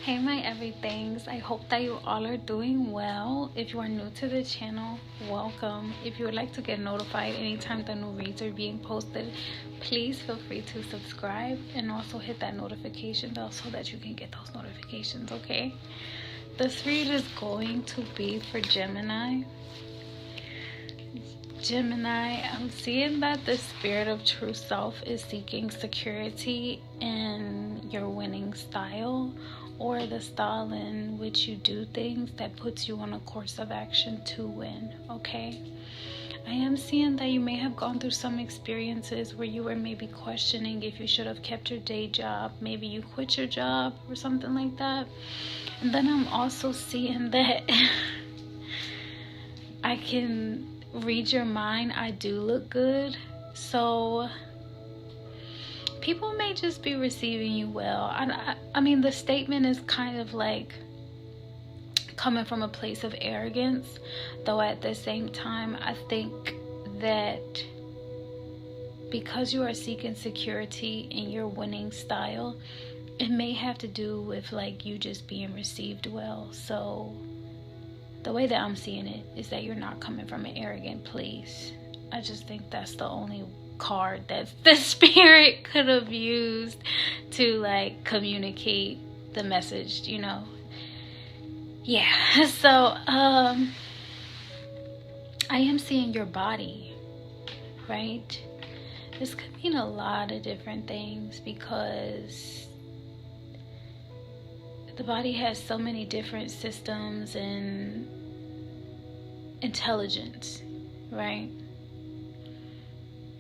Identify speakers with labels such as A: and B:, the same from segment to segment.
A: Hey my everythings, I hope that you all are doing well. If you are new to the channel, welcome. If you would like to get notified anytime the new reads are being posted, please feel free to subscribe and also hit that notification bell so that you can get those notifications, okay? This read is going to be for Gemini. Gemini, I'm seeing that the spirit of true self is seeking security in your winning style, or the style in which you do things that puts you on a course of action to win, okay? I am seeing that you may have gone through some experiences where you were maybe questioning if you should have kept your day job. Maybe you quit your job or something like that. And then I'm also seeing that I can read your mind. I do look good. So people may just be receiving you well. I mean, the statement is kind of like coming from a place of arrogance, though at the same time, I think that because you are seeking security in your winning style, it may have to do with like you just being received well. So the way that I'm seeing it is that you're not coming from an arrogant place. I just think that's the only card that the spirit could have used to like communicate the message, you know. Yeah, so I am seeing your body, right? This could mean a lot of different things because the body has so many different systems and intelligence, right?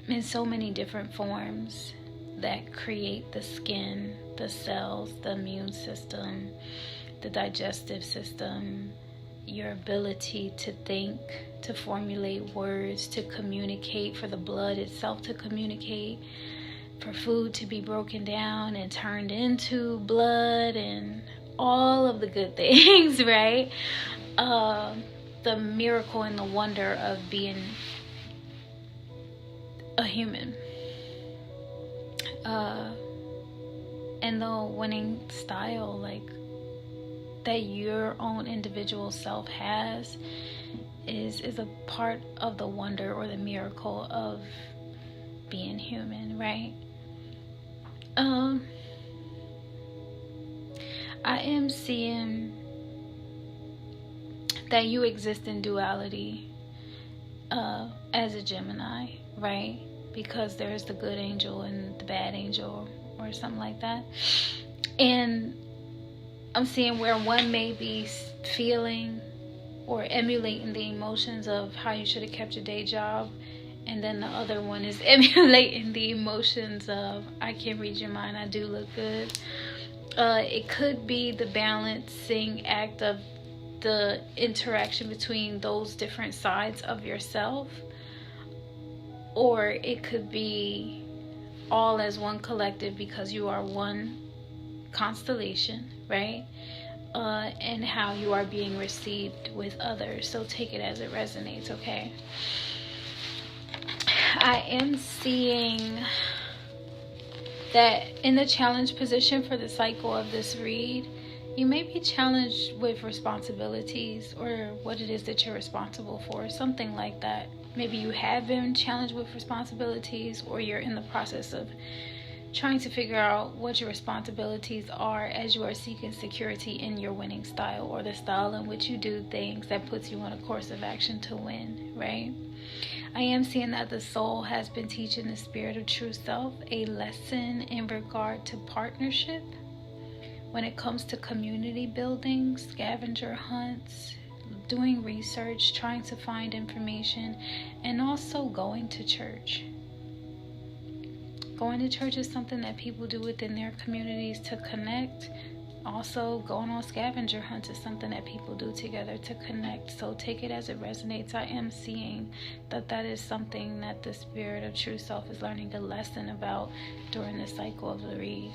A: In so many different forms that create the skin, the cells, the immune system, the digestive system, your ability to think, to formulate words, to communicate, for the blood itself to communicate, for food to be broken down and turned into blood, and all of the good things, right? The miracle and the wonder of being a human. And the winning style, like, that your own individual self has is a part of the wonder or the miracle of being human, right? I am seeing that you exist in duality as a Gemini, right? Because there's the good angel and the bad angel or something like that. And I'm seeing where one may be feeling or emulating the emotions of how you should have kept your day job, and then the other one is emulating the emotions of I can read your mind, I do look good. It could be the balancing act of the interaction between those different sides of yourself, or it could be all as one collective because you are one constellation, right? And how you are being received with others. So take it as it resonates, okay? I am seeing that in the challenge position for the cycle of this read, you may be challenged with responsibilities or what it is that you're responsible for, something like that. Maybe you have been challenged with responsibilities, or you're in the process of trying to figure out what your responsibilities are as you are seeking security in your winning style, or the style in which you do things that puts you on a course of action to win, right? I am seeing that the soul has been teaching the spirit of true self a lesson in regard to partnership when it comes to community building, scavenger hunts, doing research, trying to find information, and also going to church. Going to church is something that people do within their communities to connect. Also, going on scavenger hunts is something that people do together to connect. So take it as it resonates. I am seeing that that is something that the spirit of true self is learning a lesson about during the cycle of the read.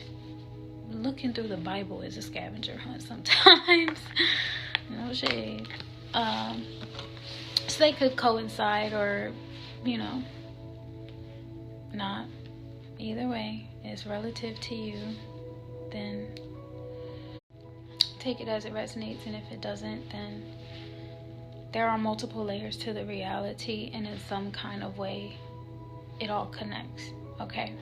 A: Looking through the Bible is a scavenger hunt sometimes. No shade. So they could coincide or, you know, not. Either way, it's relative to you. Then take it as it resonates, and if it doesn't, then there are multiple layers to the reality, and in some kind of way it all connects. Okay,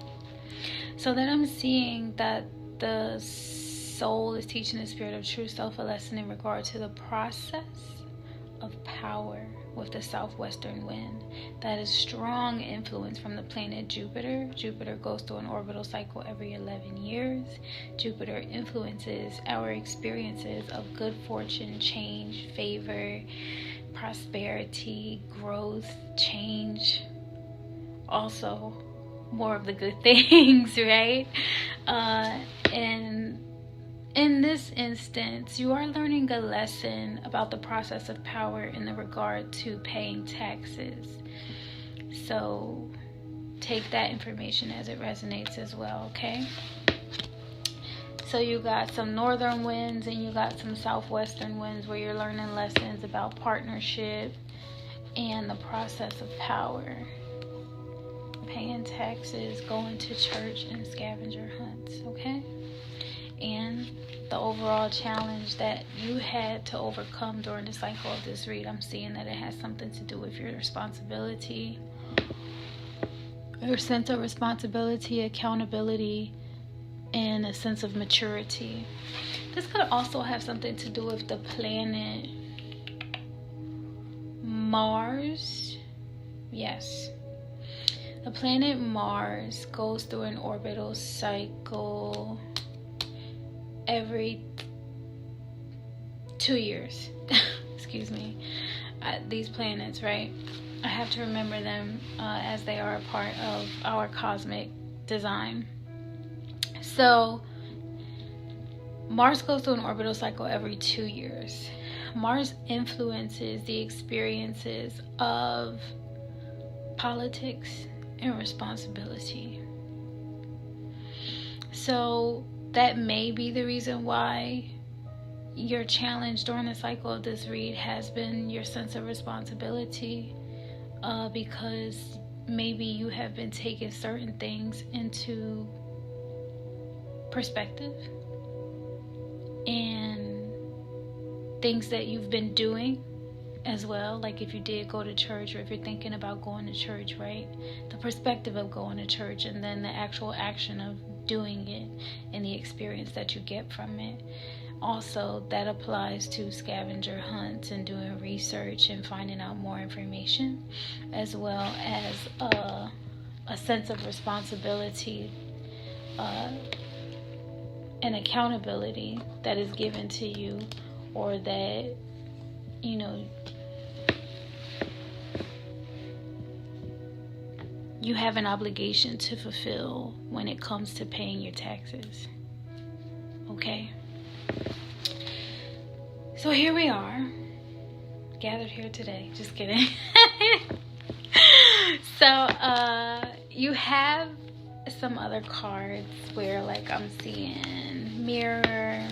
A: so then I'm seeing that the soul is teaching the spirit of true self a lesson in regard to the process of power with the southwestern wind. That is strong influence from the planet Jupiter. Jupiter goes through an orbital cycle every 11 years. Jupiter influences our experiences of good fortune, change, favor, prosperity, growth, change, also more of the good things, right? And in this instance, you are learning a lesson about the process of power in the regard to paying taxes. So take that information as it resonates as well, okay? So you got some northern winds and you got some southwestern winds where you're learning lessons about partnership and the process of power. Paying taxes, going to church, and scavenger hunts, okay? And the overall challenge that you had to overcome during the cycle of this read, I'm seeing that it has something to do with your responsibility, your sense of responsibility, accountability, and a sense of maturity. This could also have something to do with the planet Mars. Yes. The planet Mars goes through an orbital cycle every 2 years. Excuse me. These planets, right? I have to remember them as they are a part of our cosmic design. So Mars goes through an orbital cycle every 2 years. Mars influences the experiences of politics and responsibility. So that may be the reason why your challenge during the cycle of this read has been your sense of responsibility, because maybe you have been taking certain things into perspective, and things that you've been doing as well, like if you did go to church, or if you're thinking about going to church, right? The perspective of going to church, and then the actual action of doing it, and the experience that you get from it. Also, that applies to scavenger hunts and doing research and finding out more information, as well as a sense of responsibility and accountability that is given to you, or that, you know, you have an obligation to fulfill when it comes to paying your taxes. Okay? So here we are, gathered here today. Just kidding. So, you have some other cards where, like, I'm seeing mirror,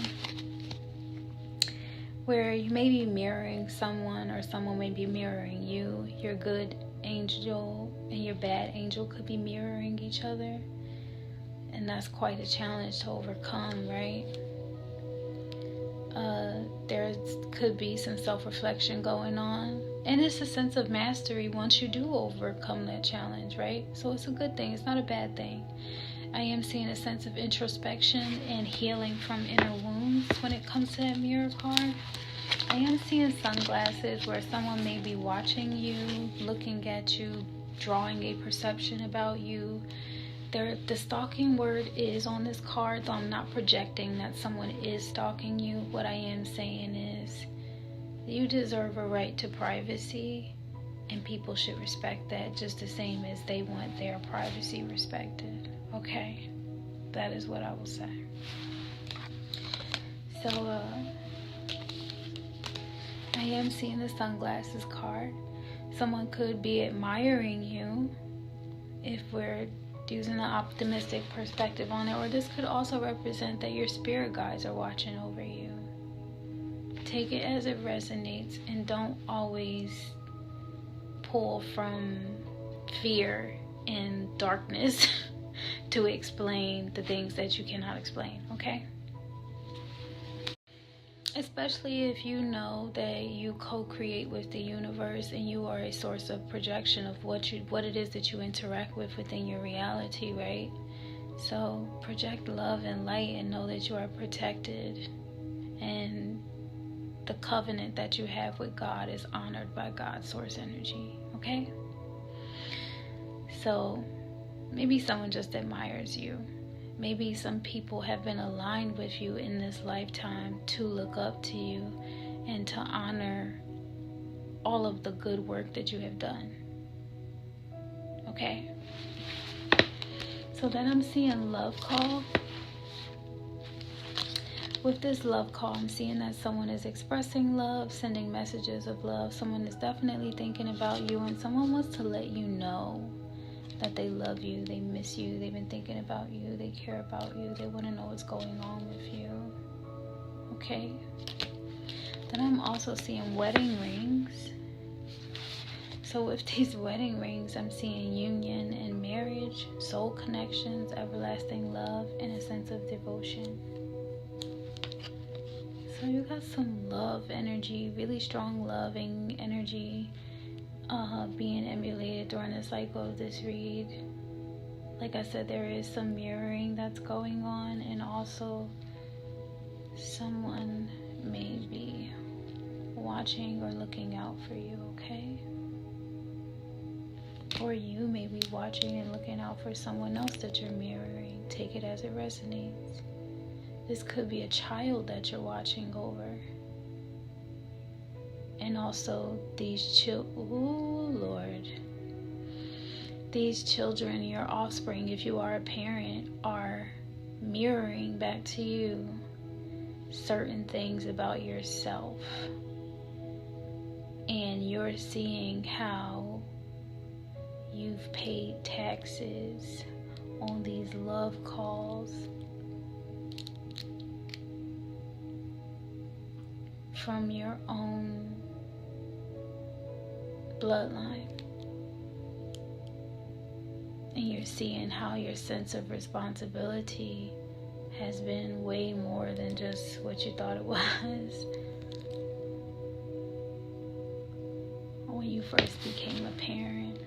A: where you may be mirroring someone, or someone may be mirroring you. Your good angel and your bad angel could be mirroring each other, and that's quite a challenge to overcome, right? There could be some self-reflection going on, and it's a sense of mastery once you do overcome that challenge, right? So it's a good thing, it's not a bad thing. I am seeing a sense of introspection and healing from inner wounds when it comes to that mirror card. I am seeing sunglasses where someone may be watching you, looking at you, drawing a perception about you. The stalking word is on this card, though I'm not projecting that someone is stalking you. What I am saying is you deserve a right to privacy, and people should respect that just the same as they want their privacy respected. Okay? That is what I will say. So, I am seeing the sunglasses card. Someone could be admiring you if we're using an optimistic perspective on it, or this could also represent that your spirit guides are watching over you. Take it as it resonates, and don't always pull from fear and darkness to explain the things that you cannot explain, okay? Especially if you know that you co-create with the universe and you are a source of projection of what it is that you interact with within your reality, right? So project love and light and know that you are protected, and the covenant that you have with God is honored by God's source energy, okay? So maybe someone just admires you. Maybe some people have been aligned with you in this lifetime to look up to you and to honor all of the good work that you have done. Okay? So then I'm seeing love call. With this love call, I'm seeing that someone is expressing love, sending messages of love. Someone is definitely thinking about you, and someone wants to let you know that they love you, they miss you, they've been thinking about you, they care about you, they want to know what's going on with you. Okay? Then I'm also seeing wedding rings. So with these wedding rings, I'm seeing union and marriage, soul connections, everlasting love, and a sense of devotion. So you got some love energy, really strong loving energy being emulated during the cycle of this read. Like I said, there is some mirroring that's going on, and also someone may be watching or looking out for you, okay? Or you may be watching and looking out for someone else that you're mirroring. Take it as it resonates. This could be a child that you're watching over. And also these these children, your offspring, if you are a parent, are mirroring back to you certain things about yourself. And you're seeing how you've paid taxes on these love calls from your own bloodline. And you're seeing how your sense of responsibility has been way more than just what you thought it was when you first became a parent.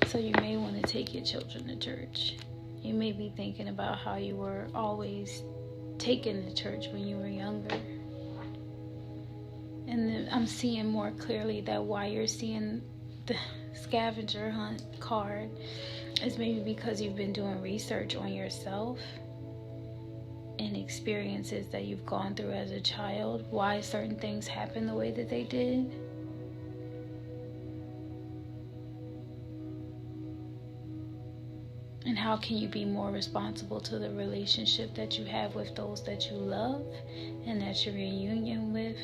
A: So you may want to take your children to church. You may be thinking about how you were always taken to church when you were younger. And then I'm seeing more clearly that why you're seeing the scavenger hunt card is maybe because you've been doing research on yourself and experiences that you've gone through as a child, why certain things happen the way that they did. And how can you be more responsible to the relationship that you have with those that you love and that you're in union with,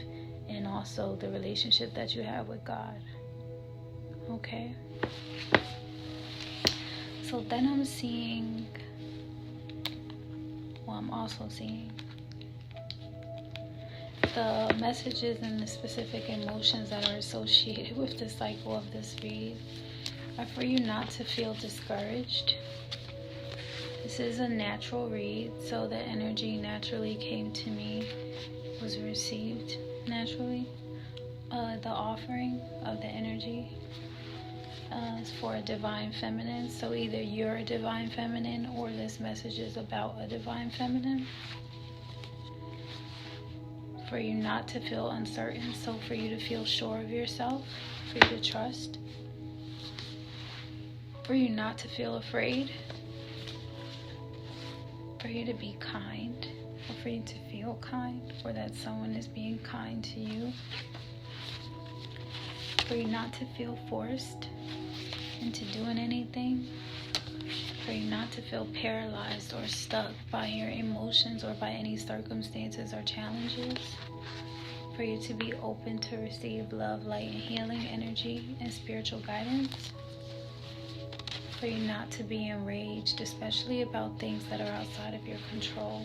A: and also the relationship that you have with God. Okay? So then I'm also seeing the messages and the specific emotions that are associated with the cycle of this read are for you not to feel discouraged. This is a natural read, so the energy naturally came to me, was received naturally. The offering of the energy is for a divine feminine. So either you're a divine feminine or this message is about a divine feminine. For you not to feel uncertain, so for you to feel sure of yourself, for you to trust, for you not to feel afraid, for you to be kind, or for you to feel kind, or that someone is being kind to you, for you not to feel forced into doing anything, for you not to feel paralyzed or stuck by your emotions or by any circumstances or challenges, for you to be open to receive love, light, and healing energy and spiritual guidance, for you not to be enraged, especially about things that are outside of your control,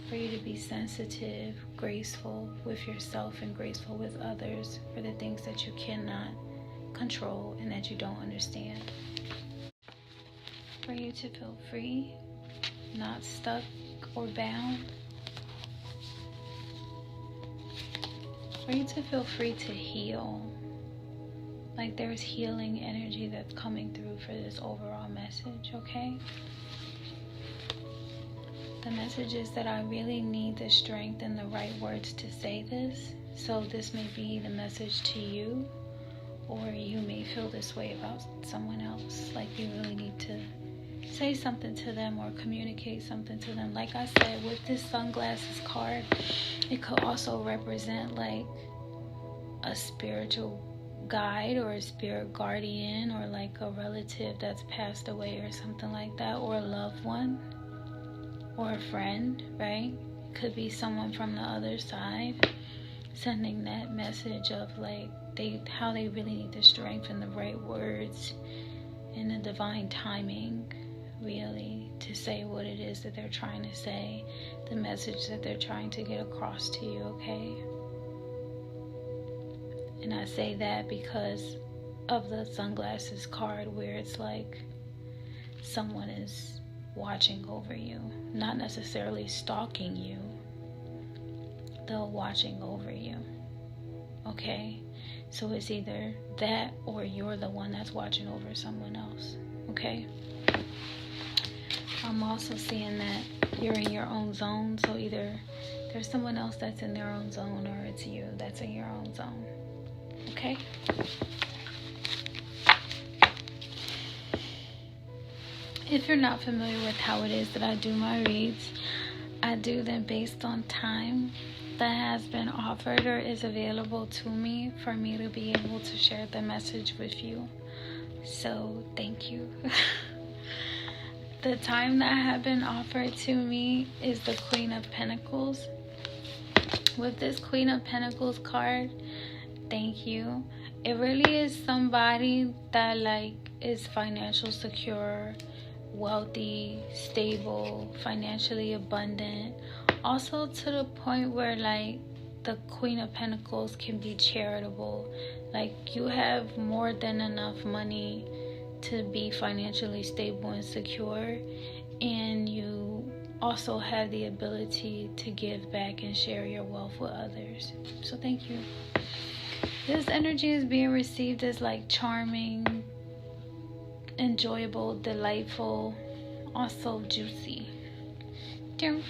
A: for you to be sensitive, graceful with yourself and graceful with others for the things that you cannot control and that you don't understand, for you to feel free not stuck or bound. For you to feel free to heal. Like there's healing energy that's coming through for this overall message, okay? The message is that I really need the strength and the right words to say this. So this may be the message to you, or you may feel this way about someone else. Like you really need to say something to them or communicate something to them. Like I said, with this sunglasses card, it could also represent like a spiritual guide or a spirit guardian, or like a relative that's passed away or something like that, or a loved one or a friend, right? Could be someone from the other side sending that message of like how they really need the strength and the right words and the divine timing, really, to say what it is that they're trying to say, the message that they're trying to get across to you, okay? And I say that because of the sunglasses card, where it's like someone is watching over you, not necessarily stalking you, they're watching over you, okay? So it's either that or you're the one that's watching over someone else, okay? I'm also seeing that you're in your own zone, so either there's someone else that's in their own zone, or it's you that's in your own zone, okay? If you're not familiar with how it is that I do my reads, I do them based on time that has been offered or is available to me for me to be able to share the message with you. So thank you. The time that have been offered to me is the Queen of Pentacles. With this Queen of Pentacles card, thank you. It really is somebody that like is financially secure, wealthy, stable, financially abundant. Also to the point where like the Queen of Pentacles can be charitable. Like you have more than enough money to be financially stable and secure, and you also have the ability to give back and share your wealth with others. So thank you. This energy is being received as like charming, enjoyable, delightful, also juicy. Okay.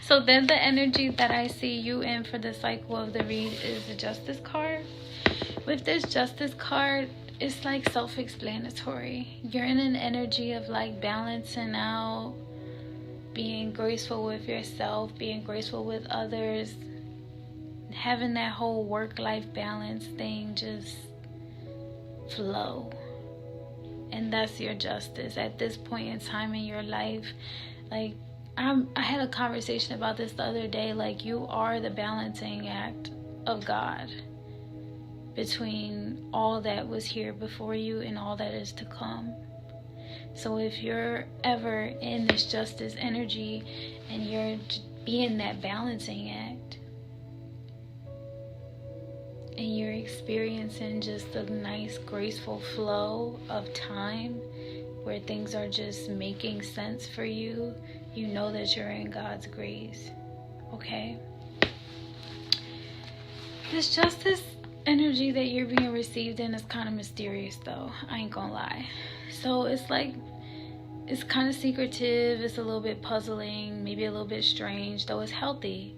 A: So then the energy that I see you in for the cycle of the read is the Justice card. With this Justice card, it's like self-explanatory. You're in an energy of like balancing out, being graceful with yourself, being graceful with others, having that whole work-life balance thing just flow. And that's your justice at this point in time in your life. Like I had a conversation about this the other day. Like you are the balancing act of God between all that was here before you and all that is to come. So if you're ever in this justice energy and you're being that balancing act, and you're experiencing just a nice graceful flow of time where things are just making sense for you, you know that you're in God's grace, okay? This justice energy that you're being received in is kind of mysterious though, I ain't gonna lie. So it's like, it's kind of secretive, it's a little bit puzzling, maybe a little bit strange, though it's healthy.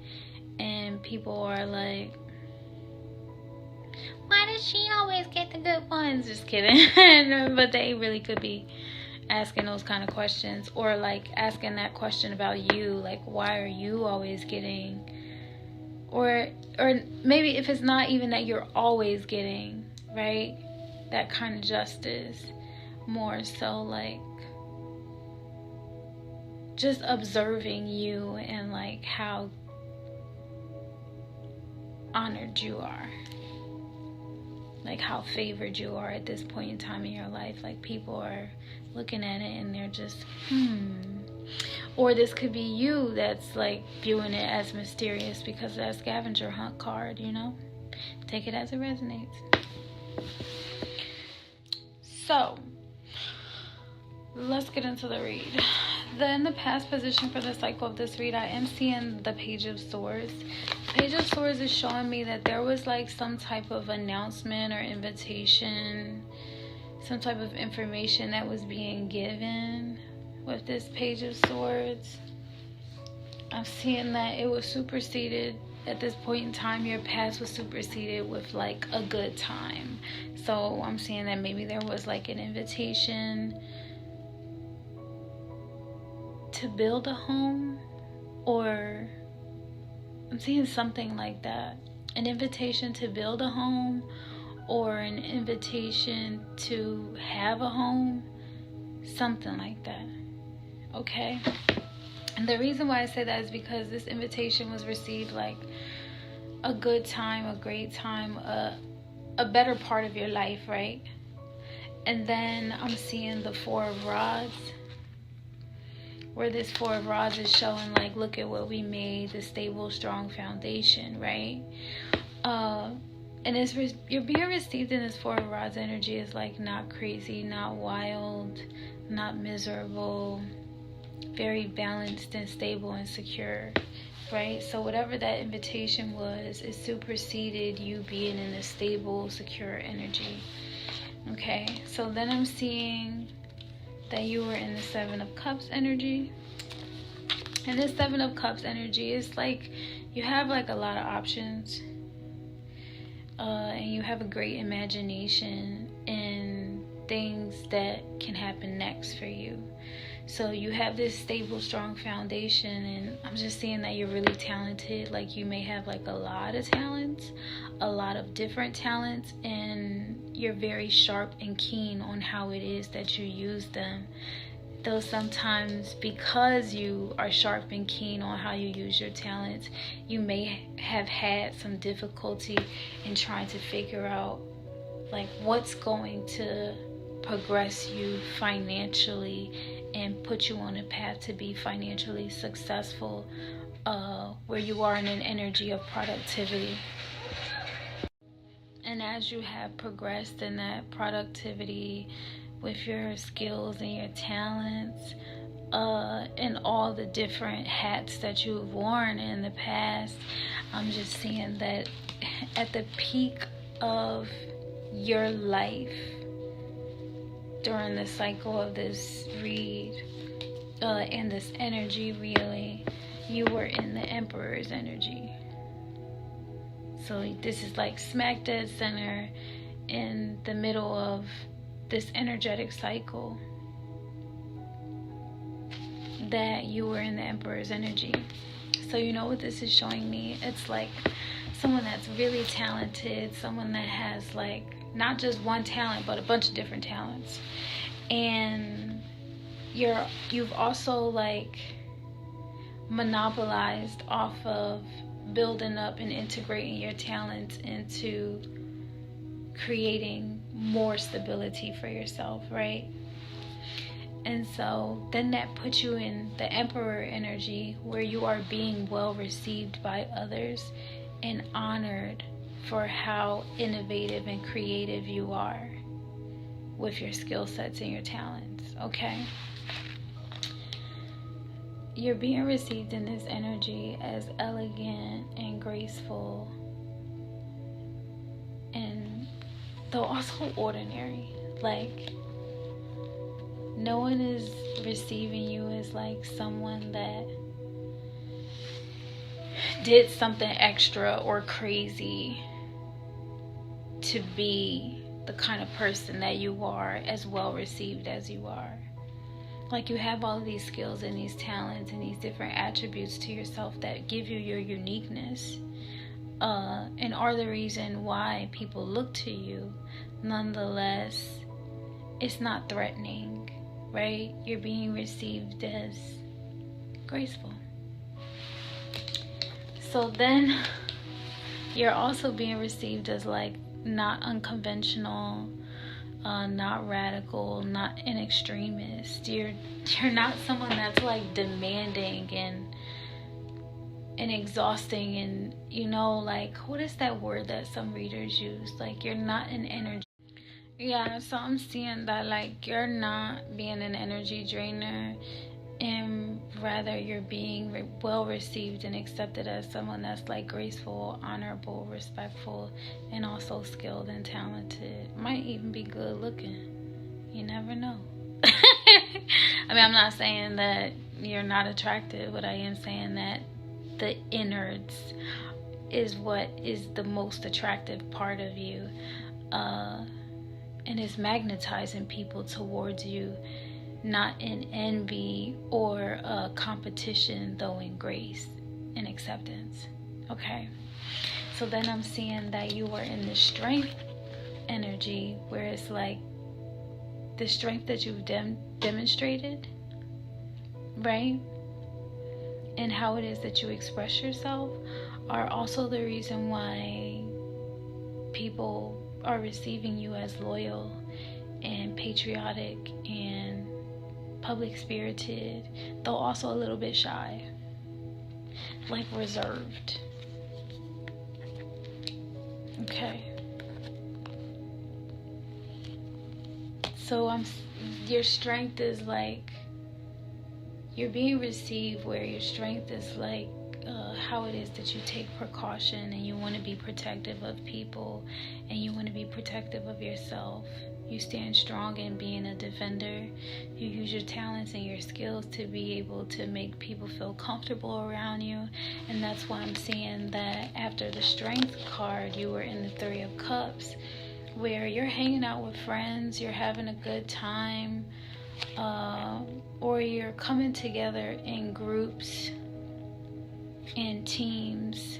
A: And people are like, why does she always get the good ones? Just kidding. But they really could be asking those kind of questions, or like asking that question about you, like why are you always getting, or maybe if it's not even that you're always getting, right, that kind of justice, more so like just observing you and like how honored you are, like how favored you are at this point in time in your life. Like people are looking at it and they're just or this could be you that's like viewing it as mysterious because of that scavenger hunt card, you know. Take it as it resonates. So let's get into the read. In the past position for the cycle of this read, I am seeing the Page of Swords. Page of Swords is showing me that there was like some type of announcement or invitation, some type of information that was being given with this Page of Swords. I'm seeing that it was superseded at this point in time. Your past was superseded with like a good time. So I'm seeing that maybe there was like an invitation to build a home, or I'm seeing something like that. An invitation to build a home, or an invitation to have a home, something like that. Okay? And the reason why I say that is because this invitation was received like a good time, a great time, a better part of your life, right? And then I'm seeing the Four of Rods, where this Four of Rods is showing like, look at what we made, the stable, strong foundation, right? And you're being received in this Four of Rods energy is like not crazy, not wild, not miserable, very balanced and stable and secure, right? So whatever that invitation was, it superseded you being in a stable, secure energy. Okay, so then I'm seeing that you were in the Seven of Cups energy. And this Seven of Cups energy is like you have like a lot of options, and you have a great imagination and things that can happen next for you. So you have this stable, strong foundation, and I'm just seeing that you're really talented. Like you may have like a lot of talents, a lot of different talents, and you're very sharp and keen on how it is that you use them. Though sometimes because you are sharp and keen on how you use your talents, you may have had some difficulty in trying to figure out like what's going to progress you financially and put you on a path to be financially successful, where you are in an energy of productivity. And as you have progressed in that productivity with your skills and your talents, and all the different hats that you've worn in the past, I'm just seeing that at the peak of your life, during the cycle of this read, and this energy, really, you were in the Emperor's energy. So this is like smack dead center in the middle of this energetic cycle, that you were in the Emperor's energy. So you know what this is showing me? It's like someone that's really talented, someone that has like not just one talent but a bunch of different talents, and you've also like monopolized off of building up and integrating your talents into creating more stability for yourself, right? And so then that puts you in the Emperor energy, where you are being well received by others and honored for how innovative and creative you are with your skill sets and your talents. Okay, you're being received in this energy as elegant and graceful, and though also ordinary. Like no one is receiving you as like someone that did something extra or crazy to be the kind of person that you are, as well received as you are. Like you have all of these skills and these talents and these different attributes to yourself that give you your uniqueness, and are the reason why people look to you. Nonetheless, it's not threatening, right? You're being received as graceful. So then you're also being received as like not unconventional, not radical, not an extremist. You're not someone that's like demanding and exhausting, and you know, like what is that word that some readers use? Like you're not an energy Yeah, so I'm seeing that like you're not being an energy drainer, and rather you're being well received and accepted as someone that's like graceful, honorable, respectful, and also skilled and talented. Might even be good looking. You never know. I mean, I'm not saying that you're not attractive, but I am saying that the innards is what is the most attractive part of you. And it's magnetizing people towards you, not in envy or competition, though in grace and acceptance. Okay, so then I'm seeing that you are in the strength energy, where it's like the strength that you've demonstrated, right, and how it is that you express yourself are also the reason why people are receiving you as loyal and patriotic and public spirited, though also a little bit shy, like reserved. Okay, so your strength is like you're being received, where your strength is like how it is that you take precaution and you want to be protective of people and you want to be protective of yourself. You stand strong in being a defender. You use your talents and your skills to be able to make people feel comfortable around you. And that's why I'm seeing that after the strength card, you were in the 3 of Cups, where you're hanging out with friends, you're having a good time, or you're coming together in groups and teams,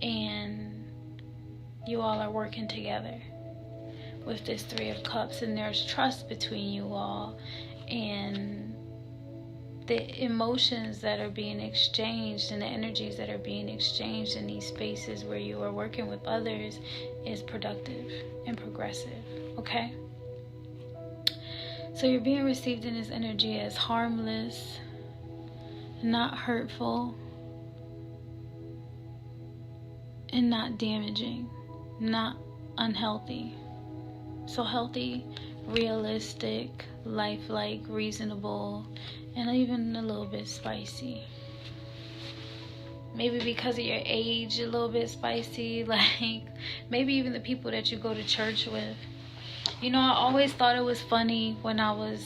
A: and you all are working together with this 3 of Cups, and there's trust between you all, and the emotions that are being exchanged and the energies that are being exchanged in these spaces where you are working with others is productive and progressive. Okay, so you're being received in this energy as harmless, not hurtful, and not damaging, not unhealthy. So healthy, realistic, lifelike, reasonable, and even a little bit spicy. Maybe because of your age, a little bit spicy, like maybe even the people that you go to church with. You know, I always thought it was funny when I was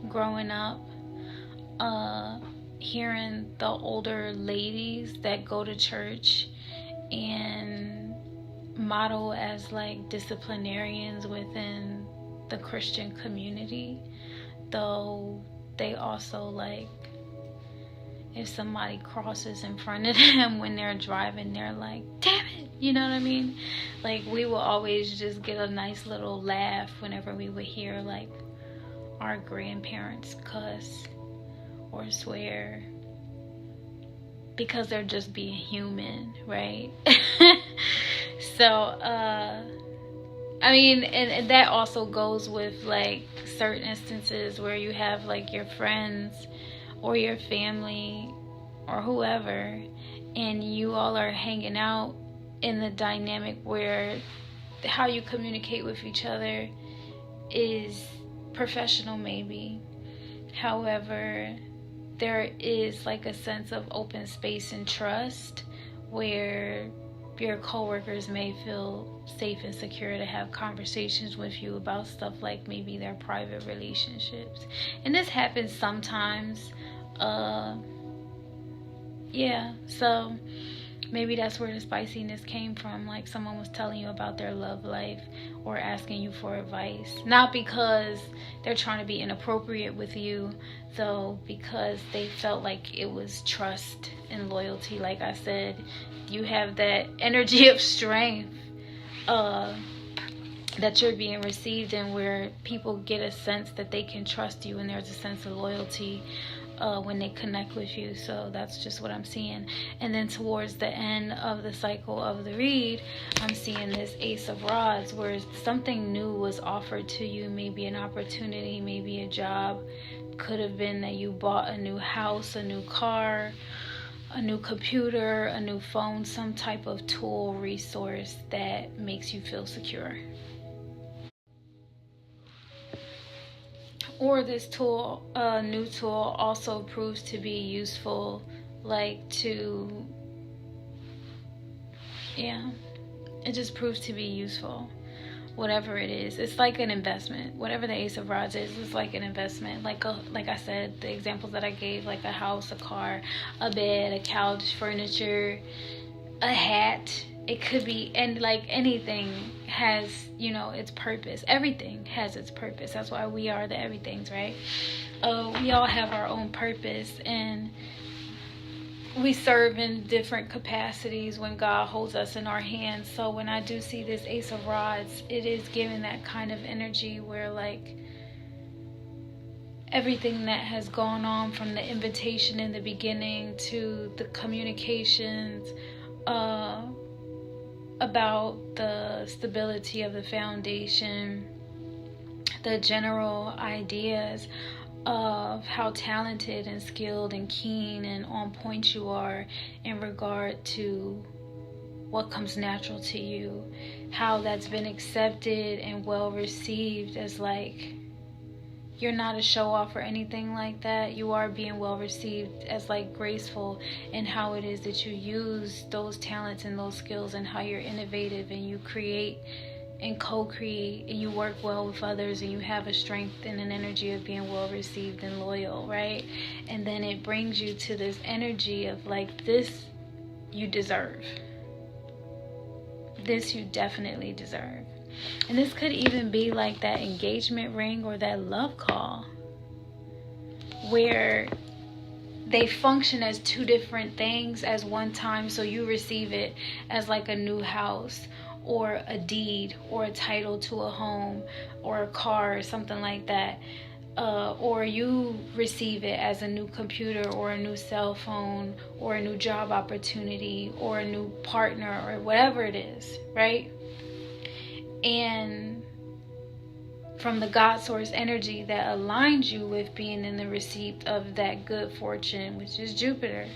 A: growing up, hearing the older ladies that go to church and model as like disciplinarians within the Christian community, though they also like, if somebody crosses in front of them when they're driving, they're like, damn it, you know what I mean? Like, we will always just get a nice little laugh whenever we would hear like our grandparents cuss or swear, because they're just being human, right? So I mean, and that also goes with like certain instances where you have like your friends or your family or whoever, and you all are hanging out in the dynamic where how you communicate with each other is professional maybe. However, there is like a sense of open space and trust where your coworkers may feel safe and secure to have conversations with you about stuff like maybe their private relationships. And this happens sometimes. Yeah, so maybe that's where the spiciness came from. Like someone was telling you about their love life or asking you for advice. Not because they're trying to be inappropriate with you, though, because they felt like it was trust and loyalty. Like I said, you have that energy of strength that you're being received in, where people get a sense that they can trust you, and there's a sense of loyalty when they connect with you. So that's just what I'm seeing. And then towards the end of the cycle of the read, I'm seeing this Ace of Rods, where something new was offered to you, maybe an opportunity, maybe a job. Could have been that you bought a new house, a new car, a new computer, a new phone, some type of tool, resource that makes you feel secure. or this tool, new tool, also proves to be useful, like to, yeah, it just proves to be useful. Whatever it is, it's like an investment. Whatever the Ace of Rods is like an investment. Like I said, the examples that I gave, like a house, a car, a bed, a couch, furniture, a hat. It could be, and like anything has, you know, its purpose. Everything has its purpose. That's why we are the everythings, right? We all have our own purpose, and we serve in different capacities when God holds us in our hands. So when I do see this Ace of Rods, it is giving that kind of energy where, like, everything that has gone on from the invitation in the beginning to the communications about the stability of the foundation, the general ideas of how talented and skilled and keen and on point you are in regard to what comes natural to you, how that's been accepted and well received as, like, you're not a show off or anything like that. You are being well received as, like, graceful in how it is that you use those talents and those skills, and how you're innovative and you create and co-create and you work well with others, and you have a strength and an energy of being well received and loyal, right? And then it brings you to this energy of, like, this you deserve. This you definitely deserve. And this could even be like that engagement ring or that love call, where they function as two different things as one time. So you receive it as like a new house or a deed or a title to a home or a car or something like that. Or you receive it as a new computer or a new cell phone or a new job opportunity or a new partner or whatever it is, right? And from the God source energy that aligns you with being in the receipt of that good fortune, which is Jupiter,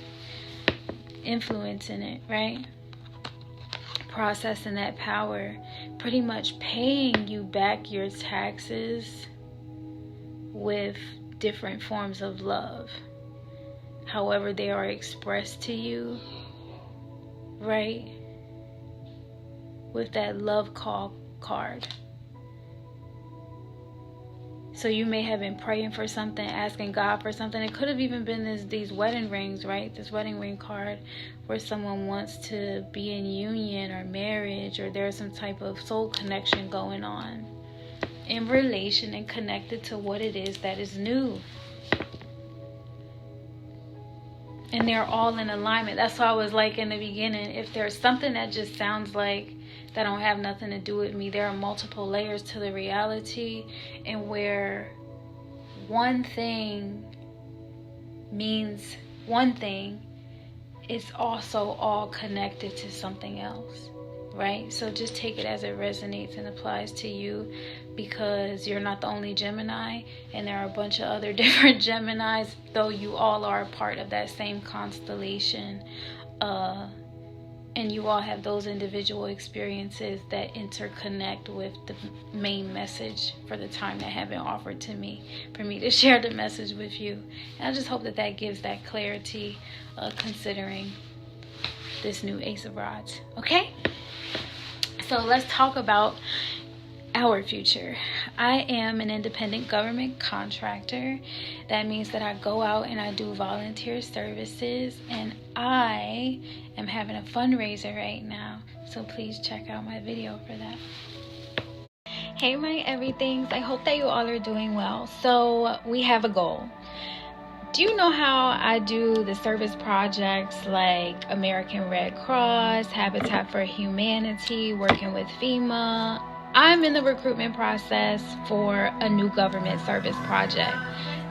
A: influencing it, right? Processing that power, pretty much paying you back your taxes with different forms of love, however they are expressed to you, right? With that love call card. So you may have been praying for something, asking God for something. It could have even been these wedding rings, right? This wedding ring card, where someone wants to be in union or marriage, or there's some type of soul connection going on in relation and connected to what it is that is new. And they're all in alignment. That's why I was like in the beginning, if there's something that just sounds like that don't have nothing to do with me, there are multiple layers to the reality, and where one thing means one thing, it's also all connected to something else, right? So just take it as it resonates and applies to you, because you're not the only Gemini, and there are a bunch of other different Geminis, though you all are a part of that same constellation. And you all have those individual experiences that interconnect with the main message for the time that have been offered to me, for me to share the message with you. And I just hope that that gives that clarity, considering this new Ace of Rods. Okay? So let's talk about our future. I am an independent government contractor. That means that I go out and I do volunteer services, and I am having a fundraiser right now. So please check out my video for that. Hey my everythings, I hope that you all are doing well. So we have a goal. Do you know how I do the service projects like American Red Cross, Habitat for Humanity, working with FEMA? I'm in the recruitment process for a new government service project.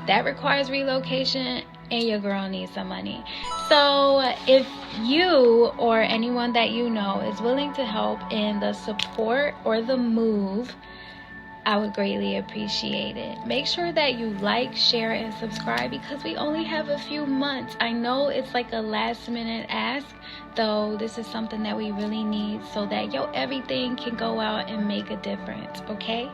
A: That requires relocation, and your girl needs some money. So if you or anyone that you know is willing to help in the support or the move, I would greatly appreciate it. Make sure that you like, share, and subscribe, because we only have a few months. I know it's like a last minute ask, though this is something that we really need so that everything can go out and make a difference, okay?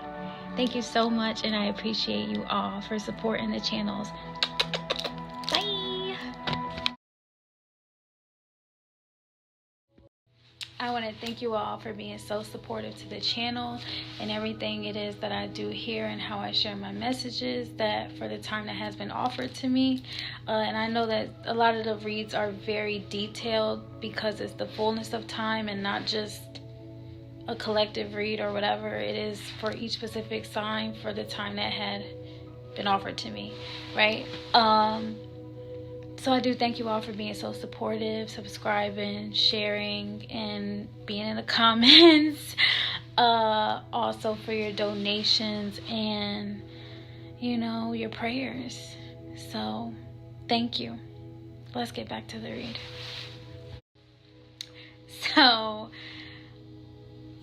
A: Thank you so much, and I appreciate you all for supporting the channels. Bye. I want to thank you all for being so supportive to the channel and everything it is that I do here and how I share my messages, that for the time that has been offered to me. And I know that a lot of the reads are very detailed because it's the fullness of time and not just a collective read or whatever. It is for each specific sign for the time that had been offered to me, right? So I do thank you all for being so supportive, subscribing, sharing, and being in the comments. Also for your donations and, you know, your prayers. So thank you. Let's get back to the read. So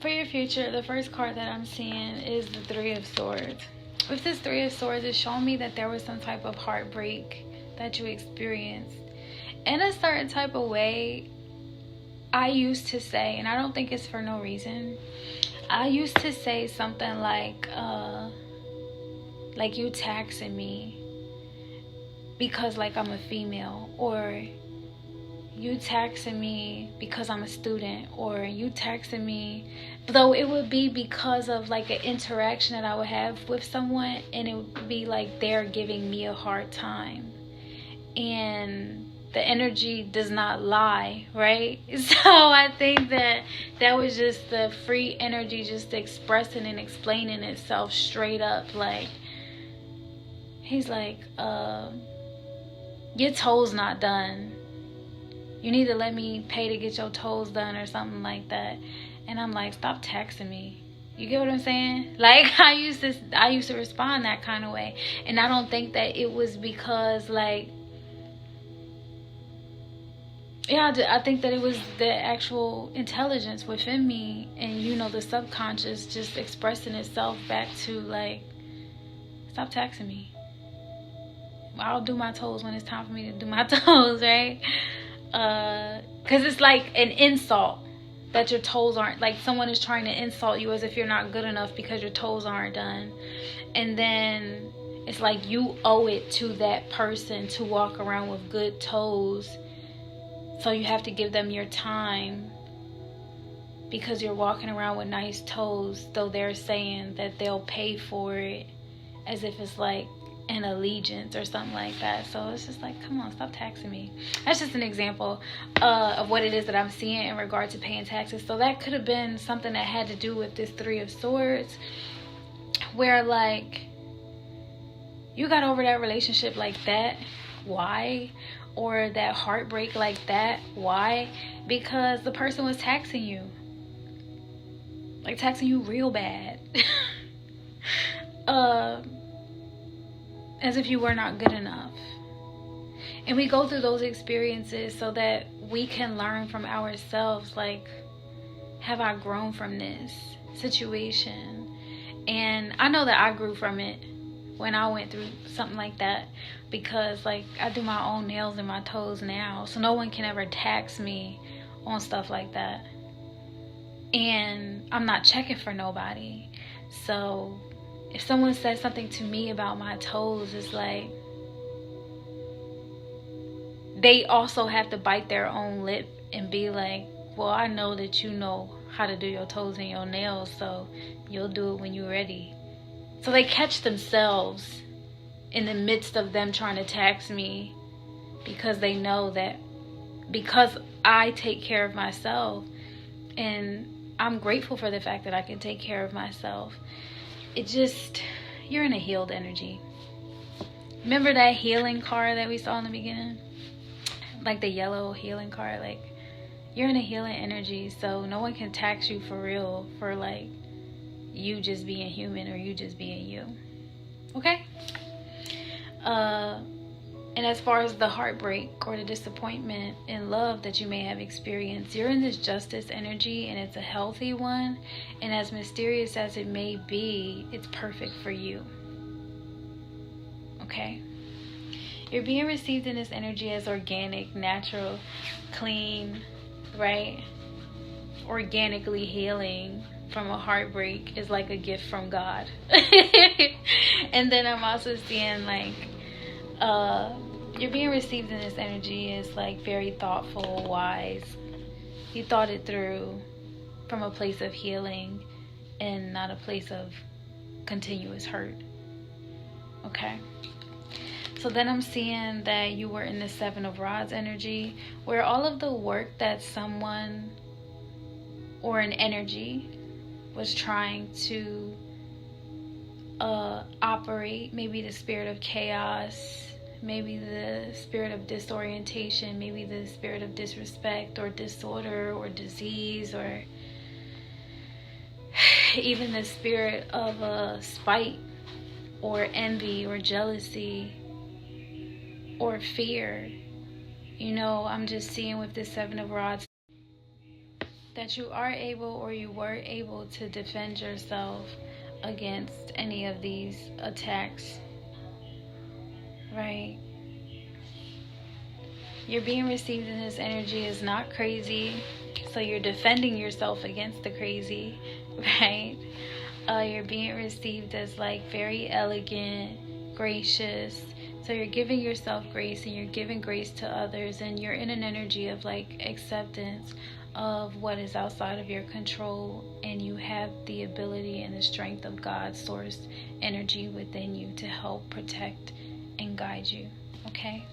A: for your future, the first card that I'm seeing is the Three of Swords. With this Three of Swords, it's showing me that there was some type of heartbreak that you experienced in a certain type of way. I used to say, and I don't think it's for no reason, I used to say something like you taxing me because like I'm a female, or you taxing me because I'm a student, or you taxing me, though it would be because of like an interaction that I would have with someone, and it would be like they're giving me a hard time. And the energy does not lie, right? So I think that that was just the free energy just expressing and explaining itself straight up. Like, he's like, your toes not done. You need to let me pay to get your toes done or something like that. And I'm like, stop taxing me. You get what I'm saying? Like, I used to respond that kind of way. And I don't think that it was because like, yeah, I think that it was the actual intelligence within me and, you know, the subconscious just expressing itself back to like, stop taxing me. I'll do my toes when it's time for me to do my toes, right? Because it's like an insult that your toes aren't, like someone is trying to insult you as if you're not good enough because your toes aren't done. And then it's like you owe it to that person to walk around with good toes. So you have to give them your time because you're walking around with nice toes, though they're saying that they'll pay for it as if it's like an allegiance or something like that. So it's just like, come on, stop taxing me. That's just an example of what it is that I'm seeing in regard to paying taxes. So that could have been something that had to do with this Three of Swords, where like you got over that relationship like that. Why? Or that heartbreak like that. Why? Because the person was taxing you, like taxing you real bad. As if you were not good enough. And we go through those experiences so that we can learn from ourselves, like, have I grown from this situation? And I know that I grew from it when I went through something like that, because like I do my own nails and my toes now, so no one can ever tax me on stuff like that. And I'm not checking for nobody. So if someone says something to me about my toes, it's like they also have to bite their own lip and be like, well, I know that you know how to do your toes and your nails, so you'll do it when you're ready. So they catch themselves in the midst of them trying to tax me, because they know that because I take care of myself, and I'm grateful for the fact that I can take care of myself. It just, you're in a healed energy. Remember that healing card that we saw in the beginning? Like the yellow healing card, like you're in a healing energy, so no one can tax you for real for like you just being human or you just being you. Okay? And as far as the heartbreak or the disappointment in love that you may have experienced, you're in this justice energy, and it's a healthy one. And as mysterious as it may be, it's perfect for you. Okay? You're being received in this energy as organic, natural, clean, right? Organically healing from a heartbreak is like a gift from God. And then I'm also seeing like you're being received in this energy is like very thoughtful, wise. You thought it through from a place of healing and not a place of continuous hurt. Okay. So then I'm seeing that you were in the Seven of Rods energy, where all of the work that someone or an energy was trying to operate, maybe the spirit of chaos, maybe the spirit of disorientation, maybe the spirit of disrespect or disorder or disease, or even the spirit of spite or envy or jealousy or fear. You know, I'm just seeing with the Seven of Rods that you are able, or you were able, to defend yourself against any of these attacks, right? You're being received in this energy is not crazy, so you're defending yourself against the crazy, right? You're being received as like very elegant, gracious. So you're giving yourself grace and you're giving grace to others, and you're in an energy of like acceptance of what is outside of your control, and you have the ability and the strength of God's source energy within you to help protect and guide you. Okay?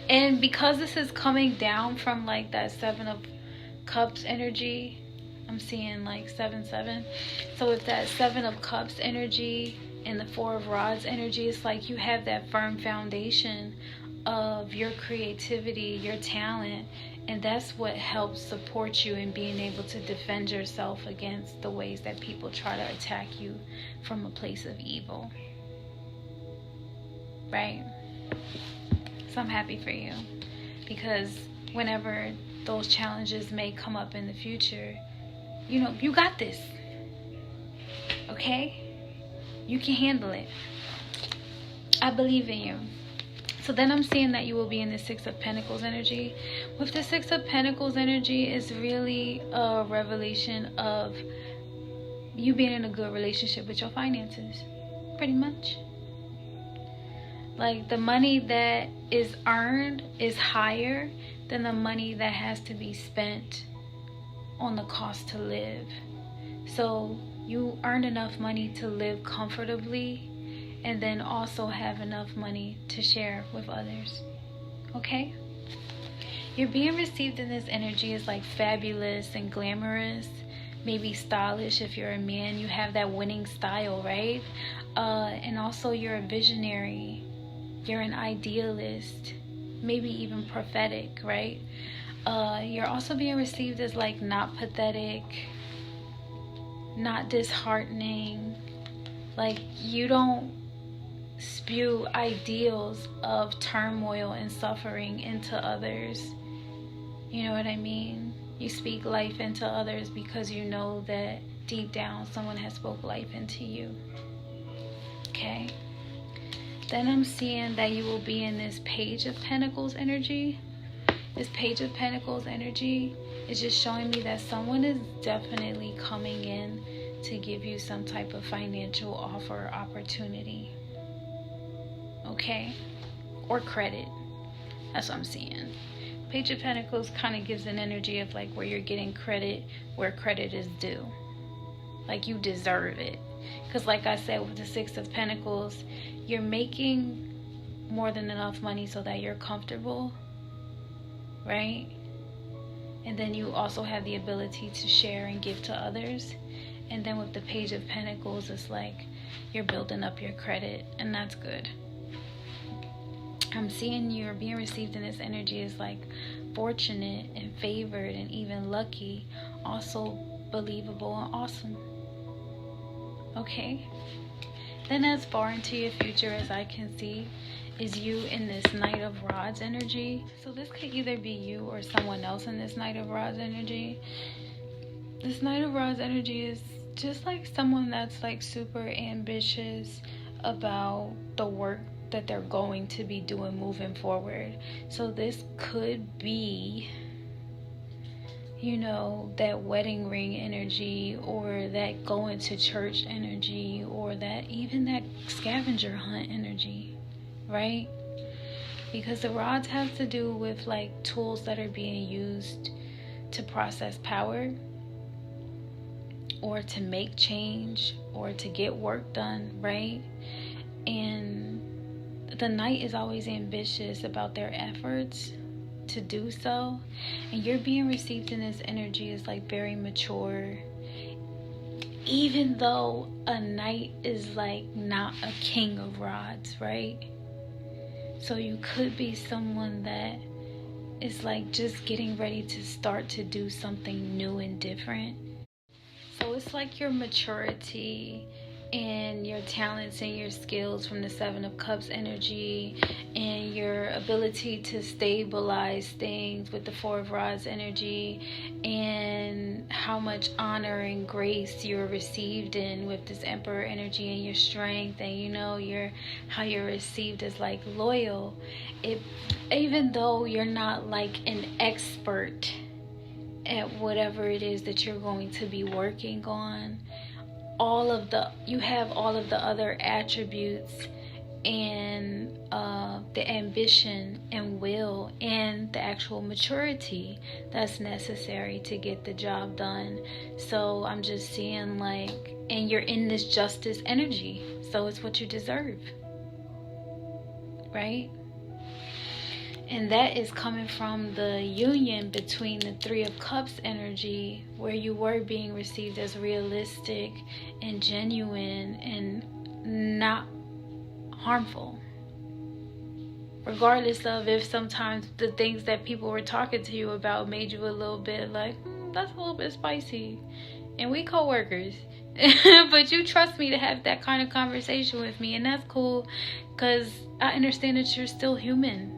A: And because this is coming down from like that Seven of Cups energy, I'm seeing like 7-7. So with that Seven of Cups energy and the Four of Rods energy, it's like you have that firm foundation of your creativity, your talent, and that's what helps support you in being able to defend yourself against the ways that people try to attack you from a place of evil, right? So I'm happy for you, because whenever those challenges may come up in the future, you know, you got this, okay? You can handle it. I believe in you. So then I'm seeing that you will be in the Six of Pentacles energy. With the Six of Pentacles energy, is really a revelation of you being in a good relationship with your finances, pretty much. Like the money that is earned is higher than the money that has to be spent on the cost to live. So you earn enough money to live comfortably, and then also have enough money to share with others. Okay? You're being received in this energy as like fabulous and glamorous, maybe stylish. If you're a man, you have that winning style, right? And also you're a visionary, you're an idealist, maybe even prophetic, right? You're also being received as like not pathetic, not disheartening. Like you don't spew ideals of turmoil and suffering into others. You know what I mean? You speak life into others because you know that deep down someone has spoke life into you. Okay? Then I'm seeing that you will be in this Page of Pentacles energy. This Page of Pentacles energy is just showing me that someone is definitely coming in to give you some type of financial offer or opportunity. Okay? Or credit. That's what I'm seeing. Page of Pentacles kind of gives an energy of like where you're getting credit where credit is due. Like you deserve it. Because like I said, with the Six of Pentacles, you're making more than enough money so that you're comfortable, right? And then you also have the ability to share and give to others. And then with the Page of Pentacles, it's like you're building up your credit, and that's good. I'm seeing you're being received in this energy as like fortunate and favored and even lucky, also believable and awesome. Okay? Then as far into your future as I can see is you in this Knight of Rods energy. So this could either be you or someone else in this Knight of Rods energy. This Knight of Rods energy is just like someone that's like super ambitious about the work that they're going to be doing moving forward. So this could be, you know, that wedding ring energy, or that going to church energy, or that even that scavenger hunt energy, right? Because the rods have to do with like tools that are being used to process power, or to make change, or to get work done, right? And the knight is always ambitious about their efforts to do so, and you're being received in this energy is like very mature, even though a knight is like not a king of rods, right? So you could be someone that is like just getting ready to start to do something new and different. So it's like your maturity and your talents and your skills from the Seven of Cups energy, and your ability to stabilize things with the Four of Rods energy, and how much honor and grace you're received in with this Emperor energy, and your strength, and you know how you're received as like loyal. Even though you're not like an expert at whatever it is that you're going to be working on, you have all of the other attributes, and the ambition and will and the actual maturity that's necessary to get the job done. So I'm just seeing like, and you're in this justice energy, so it's what you deserve, right? And that is coming from the union between the Three of Cups energy, where you were being received as realistic and genuine and not harmful. Regardless of if sometimes the things that people were talking to you about made you a little bit like, that's a little bit spicy. And we co-workers. But you trust me to have that kind of conversation with me, and that's cool, because I understand that you're still human.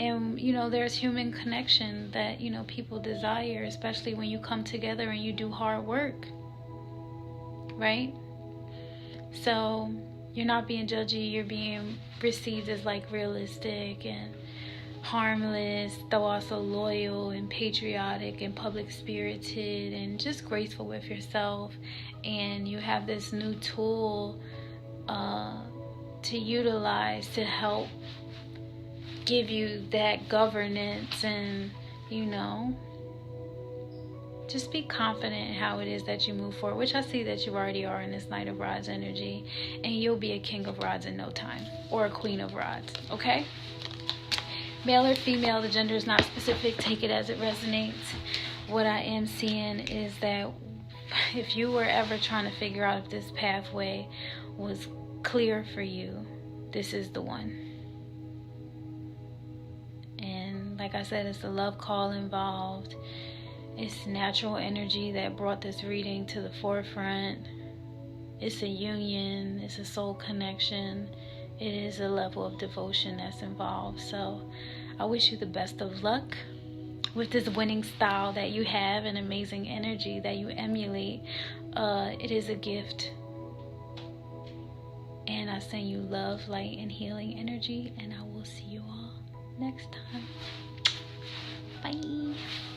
A: And you know, there's human connection that, you know, people desire, especially when you come together and you do hard work, right? So you're not being judgy, you're being received as like realistic and harmless, though also loyal and patriotic and public spirited and just graceful with yourself. And you have this new tool to utilize to help give you that governance, and you know, just be confident in how it is that you move forward, which I see that you already are in this Knight of Rods energy, and you'll be a King of Rods in no time, or a Queen of Rods, okay? Male or female, the gender is not specific, take it as it resonates. What I am seeing is that if you were ever trying to figure out if this pathway was clear for you, this is the one. And like I said, it's a love call involved. It's natural energy that brought this reading to the forefront. It's a union, it's a soul connection. It is a level of devotion that's involved. So I wish you the best of luck with this winning style that you have, and amazing energy that you emulate. It is a gift. And I send you love, light, and healing energy, and I will see you all next time. Bye.